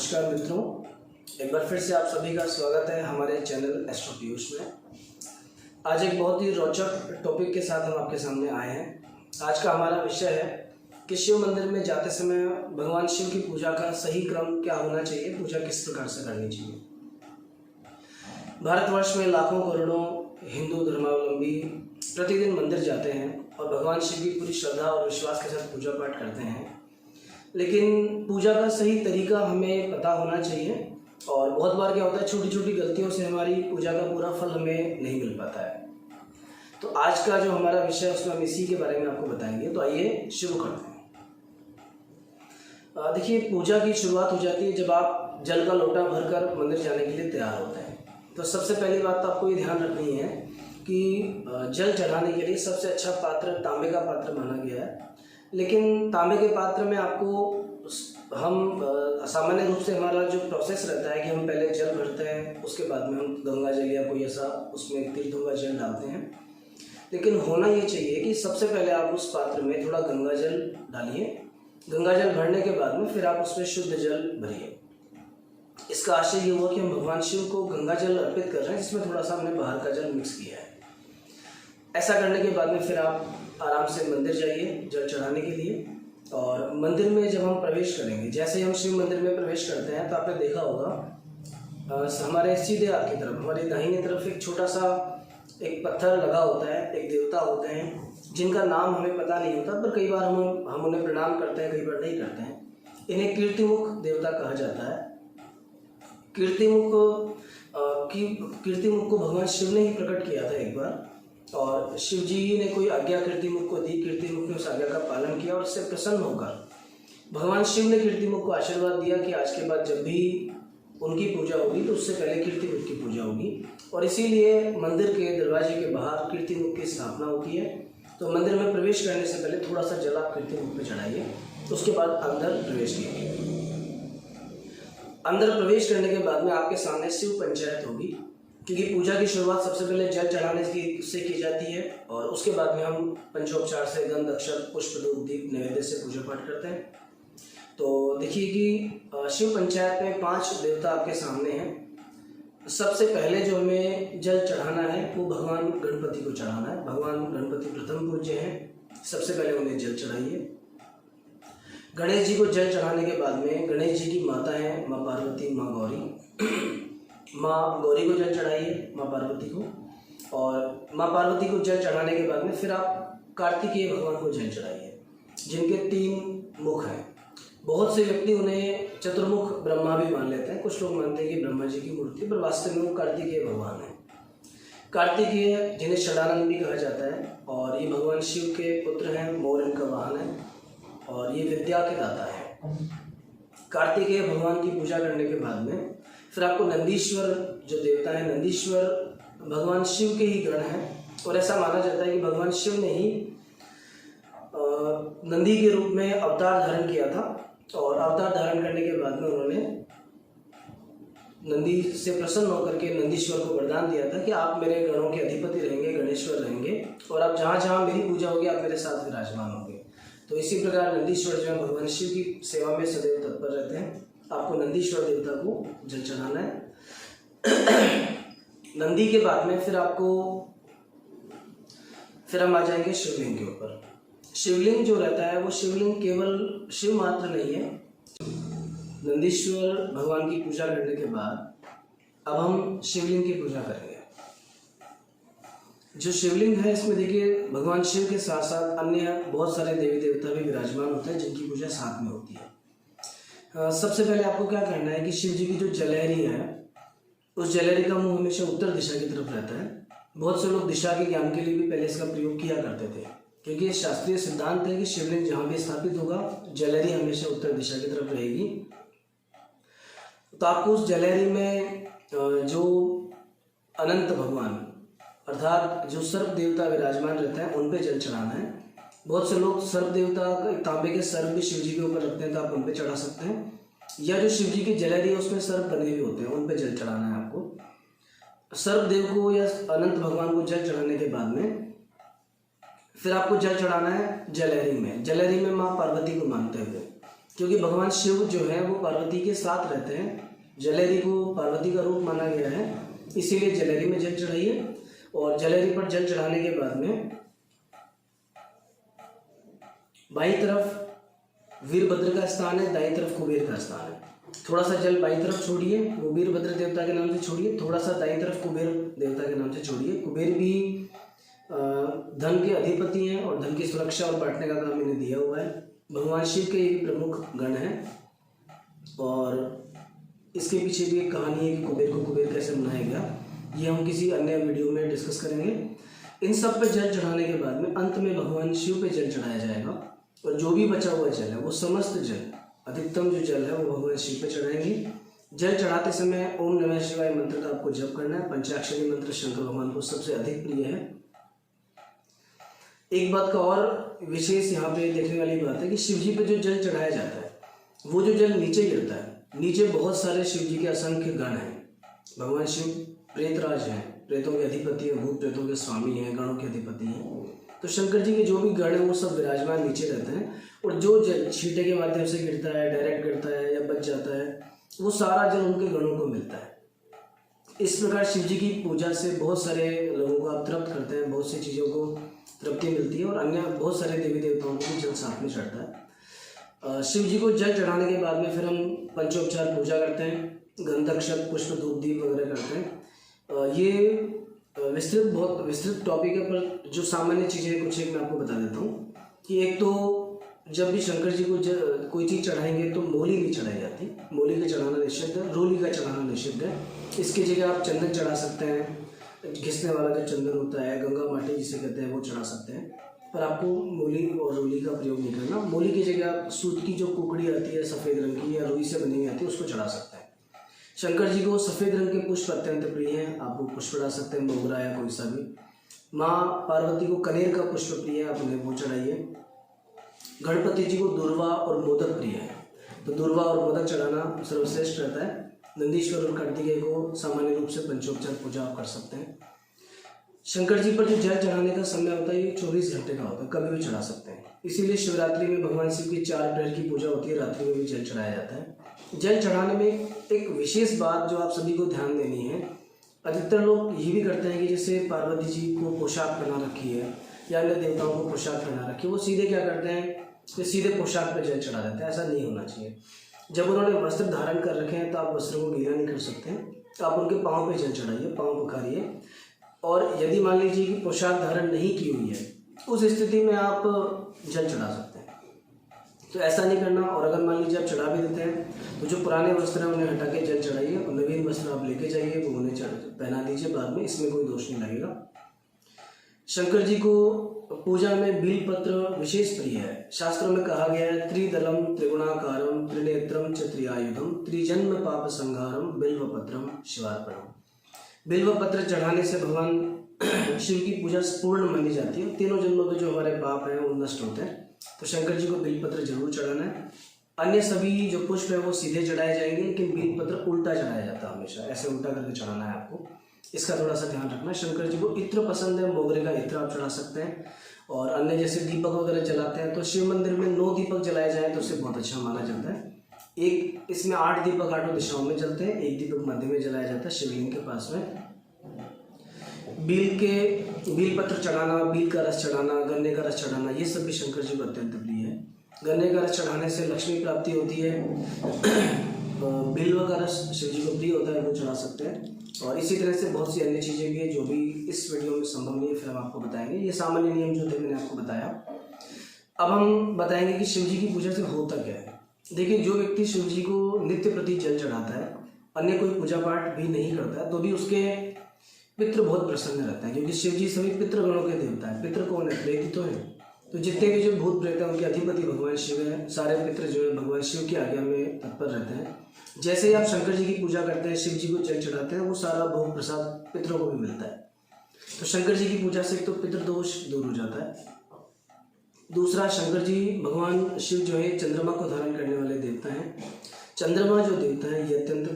नमस्कार मित्रों, एक बार फिर से आप सभी का स्वागत है हमारे चैनल एस्ट्रो पीयूष में। आज एक बहुत ही रोचक टॉपिक के साथ हम आपके सामने आए हैं। आज का हमारा विषय है कि शिव मंदिर में जाते समय भगवान शिव की पूजा का सही क्रम क्या होना चाहिए, पूजा किस प्रकार से करनी चाहिए। भारतवर्ष में लाखों करोड़ों हिंदू धर्मावलंबी प्रतिदिन मंदिर जाते हैं और भगवान शिव की पूरी श्रद्धा और विश्वास के साथ पूजा पाठ करते हैं, लेकिन पूजा का सही तरीका हमें पता होना चाहिए। और बहुत बार क्या होता है, छोटी छोटी गलतियों से हमारी पूजा का पूरा फल हमें नहीं मिल पाता है। तो आज का जो हमारा विषय है उसमें हम इसी के बारे में आपको बताएंगे। तो आइए शुरू करते हैं। देखिए, पूजा की शुरुआत हो जाती है जब आप जल का लोटा भरकर मंदिर जाने के लिए तैयार होते हैं। तो सबसे पहली बात तो आपको ये ध्यान रखनी है कि जल चढ़ाने के लिए सबसे अच्छा पात्र तांबे का पात्र माना गया है। लेकिन तांबे के पात्र में आपको हम सामान्य रूप से हमारा जो प्रोसेस रहता है कि हम पहले जल भरते हैं, उसके बाद में हम गंगा जल या कोई ऐसा उसमें तीर्थों का जल डालते हैं। लेकिन होना ये चाहिए कि सबसे पहले आप उस पात्र में थोड़ा गंगा जल डालिए। गंगा जल भरने के बाद में फिर आप उसमें शुद्ध जल भरिए। इसका आशय ये हुआ कि हम भगवान शिव को गंगा जल अर्पित कर रहे हैं, जिसमें थोड़ा सा हमने बाहर का जल मिक्स किया है। ऐसा करने के बाद में फिर आप आराम से मंदिर जाइए जल चढ़ाने के लिए। और मंदिर में जब हम प्रवेश करेंगे, जैसे ही हम शिव मंदिर में प्रवेश करते हैं तो आपने देखा होगा हमारे सीधे हाथ की तरफ, हमारी दाहिनी तरफ एक छोटा सा एक पत्थर लगा होता है। एक देवता होते हैं जिनका नाम हमें पता नहीं होता, पर कई बार हम उन्हें प्रणाम करते हैं, कई बार नहीं करते हैं। इन्हें कीर्तिमुख देवता कहा जाता है। कीर्तिमुख को भगवान शिव ने ही प्रकट किया था एक बार, और शिव जी ने कोई आज्ञा कीर्तिमुख को दी। कीर्तिमुख ने उस आज्ञा का पालन किया और उससे प्रसन्न होकर भगवान शिव ने कीर्तिमुख को आशीर्वाद दिया कि आज के बाद जब भी उनकी पूजा होगी तो उससे पहले कीर्तिमुख की पूजा होगी। और इसीलिए मंदिर के दरवाजे के बाहर कीर्तिमुख की स्थापना होती है। तो मंदिर में प्रवेश करने से पहले थोड़ा सा जल आप कीर्तिमुख पे चढ़ाइए, उसके बाद अंदर प्रवेश कीजिए। अंदर प्रवेश करने के बाद में आपके सामने शिव पंचायत होगी, क्योंकि पूजा की शुरुआत सबसे पहले जल चढ़ाने से की जाती है और उसके बाद में हम पंचोपचार से गंध अक्षर पुष्प धूप दीप नैवेद्य से पूजा पाठ करते हैं। तो देखिए कि शिव पंचायत में 5 देवता आपके सामने हैं। सबसे पहले जो हमें जल चढ़ाना है वो भगवान गणपति को चढ़ाना है। भगवान गणपति प्रथम पूज्य हैं, सबसे पहले उन्हें जल चढ़ाइए। गणेश जी को जल चढ़ाने के बाद में गणेश जी की माता है माँ पार्वती, माँ गौरी। माँ गौरी को जल चढ़ाइए, माँ पार्वती को। और माँ पार्वती को जल चढ़ाने के बाद में फिर आप कार्तिकेय भगवान को जल चढ़ाइए, जिनके 3 मुख हैं। बहुत से व्यक्ति उन्हें चतुर्मुख ब्रह्मा भी मान लेते हैं। कुछ लोग मानते हैं कि ब्रह्मा जी की मूर्ति, पर वास्तव में वो कार्तिकेय भगवान है। कार्तिकेय जिन्हें षडानंद भी कहा जाता है, और ये भगवान शिव के पुत्र हैं, मोर इनका वाहन है और ये विद्या के दाता है। कार्तिकेय भगवान की पूजा करने के बाद में फिर आपको नंदीश्वर जो देवता है, नंदीश्वर भगवान शिव के ही गण हैं। और ऐसा माना जाता है कि भगवान शिव ने ही नंदी के रूप में अवतार धारण किया था। और अवतार धारण करने के बाद में उन्होंने नंदी से प्रसन्न होकर के नंदीश्वर को वरदान दिया था कि आप मेरे गणों के अधिपति रहेंगे, गणेश्वर रहेंगे, और आप जहाँ जहाँ मेरी पूजा होगी आप मेरे साथ विराजमान होंगे। तो इसी प्रकार नंदीश्वर जो है भगवान शिव की सेवा में सदैव तत्पर रहते हैं। आपको नंदीश्वर देवता को जल चढ़ाना है। नंदी के बाद में फिर हम आ जाएंगे शिवलिंग के ऊपर। शिवलिंग जो रहता है वो शिवलिंग केवल शिव मात्र नहीं है। नंदीश्वर भगवान की पूजा करने के बाद अब हम शिवलिंग की पूजा करेंगे। जो शिवलिंग है इसमें देखिए भगवान शिव के साथ साथ अन्य बहुत सारे देवी देवता भी विराजमान होते हैं, जिनकी पूजा साथ में होती है। सबसे पहले आपको क्या करना है कि शिव जी की जो जलहरी है, उस जलहरी का मुंह हमेशा उत्तर दिशा की तरफ रहता है। बहुत से लोग दिशा के ज्ञान के लिए भी पहले इसका प्रयोग किया करते थे, क्योंकि ये शास्त्रीय सिद्धांत है कि शिवलिंग जहाँ भी स्थापित होगा जलहरी हमेशा उत्तर दिशा की तरफ रहेगी। तो आपको उस जलहरी में जो अनंत भगवान अर्थात जो सर्प देवता विराजमान रहते हैं उन पे जल चढ़ाना है। बहुत से लोग सर्प देवता तांबे के सर्प भी शिव जी के ऊपर रखते हैं, तो आप उन पे चढ़ा सकते हैं। या जो शिव जी की जलहरी है उसमें सर्प बने हुए होते हैं, उन पे जल चढ़ाना है आपको। सर्प देव को या अनंत भगवान को जल चढ़ाने के बाद में फिर आपको जल चढ़ाना है जलहरी में। जलहरी में माँ पार्वती को मानते हुए क्योंकि भगवान शिव जो है वो पार्वती के साथ रहते हैं। जलेरी को पार्वती का रूप माना गया है, इसीलिए जलेरी में जल चढ़ाइए। और जलेरी पर जल चढ़ाने के बाद में बाईं तरफ वीरभद्र का स्थान है, दाईं तरफ कुबेर का स्थान है। थोड़ा सा जल बाईं तरफ छोड़िए, वो वीरभद्र देवता के नाम से छोड़िए। थोड़ा सा दाईं तरफ कुबेर देवता के नाम से छोड़िए। कुबेर भी धन के अधिपति हैं और धन की सुरक्षा और बांटने का काम इन्हें दिया हुआ है। भगवान शिव के ये प्रमुख गण हैं और इसके पीछे भी एक कहानी है कि कुबेर को कुबेर कैसे बनाया गया, ये हम किसी अन्य वीडियो में डिस्कस करेंगे। इन सब पे जल चढ़ाने के बाद में अंत में भगवान शिव पे जल चढ़ाया जाएगा और जो भी बचा हुआ जल है वो समस्त जल, अधिकतम जो जल है वो भगवान शिव पे चढ़ाएंगे। जल चढ़ाते समय ओम नमः शिवाय मंत्र का आपको जप करना है। पंचाक्षरी मंत्र शंकर भगवान को सबसे अधिक प्रिय है। एक बात का और विशेष यहाँ पे देखने वाली बात है कि शिव जी पे जो जल चढ़ाया जाता है वो जो जल नीचे गिरता है, नीचे बहुत सारे शिव जी के असंख्य गण हैं। भगवान शिव प्रेतराज हैं, प्रेतों के अधिपति हैं, भूत प्रेतों के स्वामी हैं, गणों के अधिपति हैं। तो शंकर जी के जो भी गण हैं वो सब विराजमान नीचे रहते हैं और जो जल छींटे के माध्यम से गिरता है, डायरेक्ट गिरता है या बच जाता है, वो सारा जल उनके गणों को मिलता है। इस प्रकार शिव जी की पूजा से बहुत सारे लोगों को आप तृप्त करते हैं, बहुत सी चीज़ों को तृप्ति मिलती है और अन्य बहुत सारे देवी देवताओं को भी जल साथ में चढ़ता है। शिव जी को जल चढ़ाने के बाद में फिर हम पंचोपचार पूजा करते हैं, गंधक्षत पुष्प धूप दीप वगैरह करते हैं। ये बहुत विस्तृत टॉपिक है, पर जो सामान्य चीज़ें कुछ एक मैं आपको बता देता हूँ कि एक तो जब भी शंकर जी को कोई चीज़ चढ़ाएंगे तो मोली नहीं चढ़ाई जाती। मोली का चढ़ाना निषिद्ध है, रोली का चढ़ाना निषिद्ध है। इसकी जगह आप चंदन चढ़ा सकते हैं, घिसने वाला जो चंदन होता है, गंगा माटी जिसे कहते हैं, वो चढ़ा सकते हैं। पर आपको मूली और रोली का प्रयोग नहीं करना। मूली की जगह आप सूत की जो कुकड़ी आती है सफ़ेद रंग की या रुई से बनी हुई आती है उसको चढ़ा सकते हैं। शंकर जी को सफ़ेद रंग के पुष्प अत्यंत प्रिय हैं, आप वो पुष्प चढ़ा सकते हैं, मोगरा या कोई सा भी। माँ पार्वती को कनेर का पुष्प प्रिय है, आप उन्हें वो चढ़ाइए। गणपति जी को दूर्वा और मोदक प्रिय है, तो दूर्वा और मोदक चढ़ाना सर्वश्रेष्ठ रहता है। नंदीश्वर और कार्तिकेय को सामान्य रूप से पंचोपचार पूजा आप कर सकते हैं। शंकर जी पर जो जल चढ़ाने का समय होता है ये 24 घंटे का होता है, कभी भी चढ़ा सकते हैं। इसीलिए शिवरात्रि में भगवान शिव की 4 प्रहर की पूजा होती है, रात्रि में भी जल चढ़ाया जाता है। जल चढ़ाने में एक विशेष बात जो आप सभी को ध्यान देनी है, अधिकतर लोग ये भी करते हैं कि जैसे पार्वती जी को पोशाक पहना रखी है या अन्य देवताओं को पोशाक पहना रखी है, वो सीधे क्या करते हैं कि सीधे पोशाक पर जल चढ़ा देते हैं। ऐसा नहीं होना चाहिए। जब उन्होंने वस्त्र धारण कर रखे हैं तो आप वस्त्रों को गीला नहीं कर सकते हैं, तो आप उनके पाँव पे जल चढ़ाइए, पाँव पखारिए। और यदि मान लीजिए कि पोशाक धारण नहीं की हुई है, उस स्थिति में आप जल चढ़ा सकते हैं। तो ऐसा नहीं करना। और अगर मान लीजिए आप चढ़ा भी देते हैं तो जो पुराने वस्त्र हैं उन्हें हटा के जल चढ़ाइए और नवीन वस्त्र आप लेके जाइए, वो उन्हें पहना दीजिए बाद में, इसमें कोई दोष नहीं लगेगा। शंकर जी को पूजा में बिल्वपत्र विशेष प्रिय है। शास्त्रों में कहा गया है त्रिदलम त्रिगुणाकारम त्रिनेत्रम च त्रिआयुधम त्रिजन्म पाप संहारम बिल्वपत्रम शिवार्पणम। बिल्वपत्र चढ़ाने से भगवान शिव की पूजा पूर्ण मानी जाती है। तीनों जन्मों के जो हमारे पाप हैं वो नष्ट होते हैं। तो शंकर जी को बिल्वपत्र जरूर चढ़ाना है। अन्य सभी जो पुष्प है वो सीधे चढ़ाए जाएंगे, लेकिन बिल्वपत्र उल्टा चढ़ाया जाता है, हमेशा ऐसे उल्टा करके चढ़ाना है आपको, इसका थोड़ा सा ध्यान रखना। शंकर जी को इत्र पसंद है, मोगरे का इत्र आप चढ़ा सकते हैं। और अन्य जैसे दीपक वगैरह जलाते हैं तो शिव मंदिर में 9 दीपक जलाए जाए तो उसे बहुत अच्छा माना जाता है। एक इसमें 8 दीपक 8 दिशाओं में जलते हैं, एक दीपक मध्य में जलाया जाता है शिवलिंग के पास में। बील पत्र चढ़ाना, बील का रस चढ़ाना, गन्ने का रस चढ़ाना, ये सब भी शंकर जी को अत्यंत प्रिय है। गन्ने का रस चढ़ाने से लक्ष्मी प्राप्ति होती है। बिल्व का रस शिव जी को प्रिय होता है, वो चढ़ा सकते हैं। और इसी तरह से बहुत सी अन्य चीज़ें भी है जो भी इस वीडियो में संभव नहीं है, फिर हम आपको बताएंगे। ये सामान्य नियम जो थे मैंने आपको बताया। अब हम बताएंगे कि शिव जी की पूजा से होता क्या है। देखिए, जो व्यक्ति शिव जी को नित्य प्रति जल चढ़ाता है, अन्य कोई पूजा पाठ भी नहीं करता है, तो भी उसके पितृ बहुत प्रसन्न रहता है, क्योंकि शिव जी सभी पितृगणों के देवता है। पितृ कौन है? प्रेत तो है। तो जितने भी जो भूत प्रेत हैं उनके अधिपति भगवान शिव है। सारे पितृ जो है भगवान शिव की आज्ञा में तत्पर रहते हैं। जैसे ही आप शंकर जी की पूजा करते हैं, शिव जी को जल चढ़ाते हैं, वो सारा भोग प्रसाद पितरों को भी मिलता है। तो शंकर जी की पूजा से एक तो पितृदोष दूर हो जाता है। दूसरा, शंकर जी भगवान शिव जो है चंद्रमा को धारण करने वाले देवता हैं। चंद्रमा जो देवता है ये अत्यंत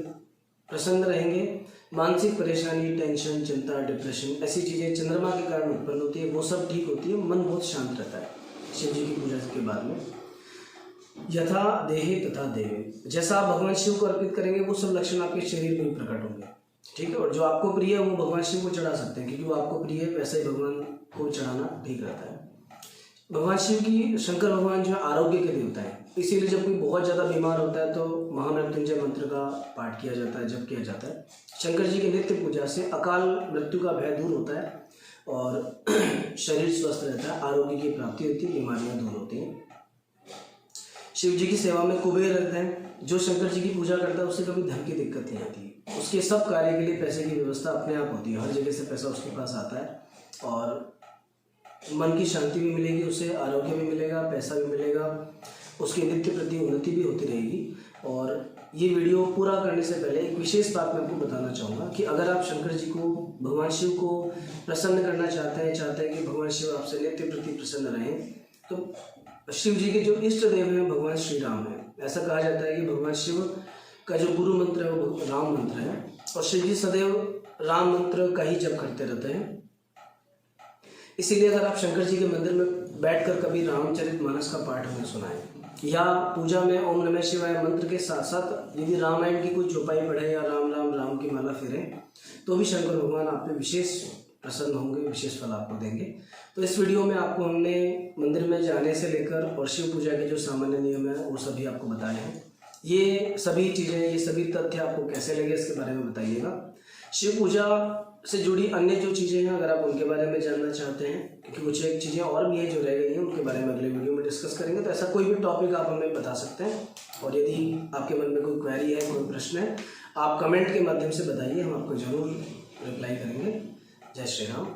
प्रसन्न रहेंगे। मानसिक परेशानी, टेंशन, चिंता, डिप्रेशन, ऐसी चीज़ें चंद्रमा के कारण उत्पन्न होती है, वो सब ठीक होती है। मन बहुत शांत रहता है शिव जी की पूजा के बाद में। यथा देहे तथा देवे, जैसा आप भगवान शिव को अर्पित करेंगे वो सब लक्षण आपके शरीर में भी प्रकट होंगे। ठीक है, और जो आपको प्रिय है वो भगवान शिव को चढ़ा सकते हैं, क्योंकि वो आपको प्रिय है, वैसे ही भगवान को चढ़ाना ठीक रहता है। भगवान शिव की, शंकर भगवान जो है आरोग्य के देवता है, इसीलिए जब कोई बहुत ज़्यादा बीमार होता है तो महामृत्युंजय मंत्र का पाठ किया जाता है, जप किया जाता है। शंकर जी की नित्य पूजा से अकाल मृत्यु का भय दूर होता है और शरीर स्वस्थ रहता है, आरोग्य की प्राप्ति होती है, बीमारियां दूर होती हैं। शिव जी की सेवा में कुबेर रहते हैं, जो शंकर जी की पूजा करता है उससे कभी धन की दिक्कत नहीं आती। उसके सब कार्य के लिए पैसे की व्यवस्था अपने आप होती है, हर जगह से पैसा उसके पास आता है और मन की शांति भी मिलेगी, उसे आरोग्य भी मिलेगा, पैसा भी मिलेगा, उसकी नित्य प्रति उन्नति भी होती रहेगी। और ये वीडियो पूरा करने से पहले एक विशेष बात मैं आपको बताना चाहूँगा कि अगर आप शंकर जी को, भगवान शिव को प्रसन्न करना चाहते हैं कि भगवान शिव आपसे नित्य प्रति प्रसन्न रहें, तो शिव जी के जो इष्ट देव हैं भगवान श्री राम हैं। ऐसा कहा जाता है कि भगवान शिव का जो गुरु मंत्र है वो राम मंत्र है और शिव जी सदैव राम मंत्र का ही जप करते रहते हैं। इसीलिए अगर आप शंकर जी के मंदिर में बैठकर कभी रामचरितमानस का पाठ हमें सुनाएं या पूजा में ओम नमः शिवाय मंत्र के साथ साथ यदि रामायण की कोई चौपाई पढ़े या राम राम राम की माला फेरें, तो भी शंकर भगवान आप पे विशेष प्रसन्न होंगे, विशेष फल आपको देंगे। तो इस वीडियो में आपको हमने मंदिर में जाने से लेकर और शिव पूजा के जो सामान्य नियम है वो सभी आपको बताए हैं। ये सभी चीज़ें, ये सभी तथ्य आपको कैसे लगे इसके बारे में बताइएगा। शिव पूजा से जुड़ी अन्य जो चीज़ें हैं अगर आप उनके बारे में जानना चाहते हैं, क्योंकि कुछ एक चीज़ें और भी है जो रह गई हैं, उनके बारे में अगले वीडियो में डिस्कस करेंगे। तो ऐसा कोई भी टॉपिक आप हमें बता सकते हैं और यदि आपके मन में कोई क्वेरी है, कोई प्रश्न है, आप कमेंट के माध्यम से बताइए, हम आपको ज़रूर रिप्लाई करेंगे। जय श्री राम।